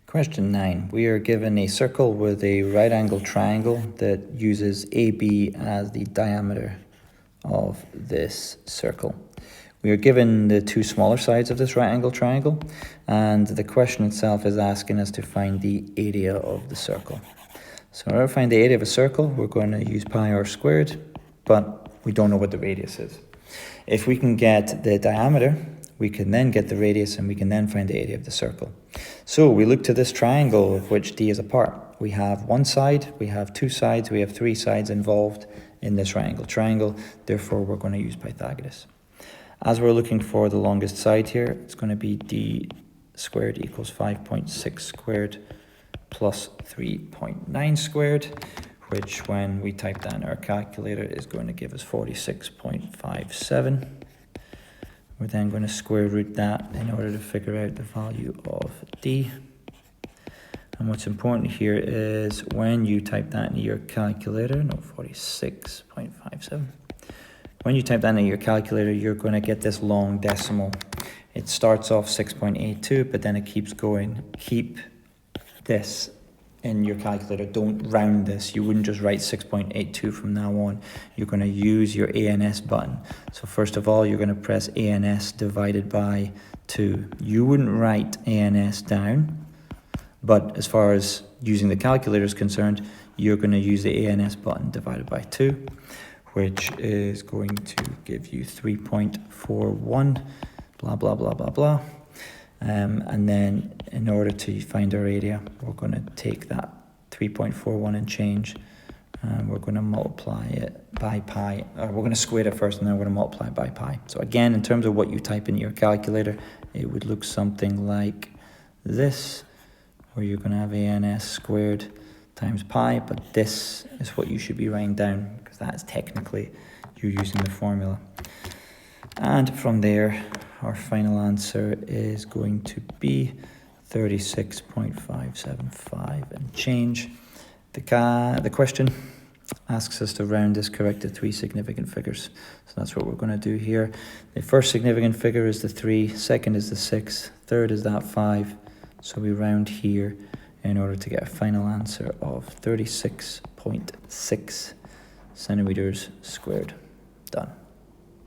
Question 9. We are given a circle with a right angle triangle that uses AB as the diameter of this circle. We are given the two smaller sides of this right angle triangle, and the question itself is asking us to find the area of the circle. So in order to find the area of a circle, we're going to use pi r squared, but we don't know what the radius is. If we can get the diameter, we can then get the radius and we can then find the area of the circle. So we look to this triangle of which D is a part. We have one side, we have two sides, we have three sides involved in this right angle triangle. Therefore, we're going to use Pythagoras. As we're looking for the longest side here, it's going to be D squared equals 5.6 squared plus 3.9 squared, which when we type that in our calculator is going to give us 46.57. We're then going to square root that in order to figure out the value of D. And what's important here is when you type that into your calculator, 46.57. When you type that into your calculator, you're going to get this long decimal. It starts off 6.82, but then it keeps going. Keep this in your calculator. Don't round this. You wouldn't just write 6.82 from now on. You're going to use your ANS button. So first of all, you're going to press ANS divided by 2. You wouldn't write ANS down, but as far as using the calculator is concerned, you're going to use the ANS button divided by 2, which is going to give you 3.41, blah, blah, blah, blah, blah. And then in order to find our area, we're going to take that 3.41 and change, and we're going to multiply it by pi, or we're going to square it first and then we're going to multiply it by pi. So again, in terms of what you type in your calculator, it would look something like this, where you're going to have ANS squared times pi, but this is what you should be writing down, because that's technically you're using the formula. And from there, our final answer is going to be 36.575 and change. The question asks us to round this correct to 3 significant figures. So that's what we're going to do here. The first significant figure is the 3, second is the 6, third is that 5. So we round here in order to get a final answer of 36.6 centimeters squared. Done.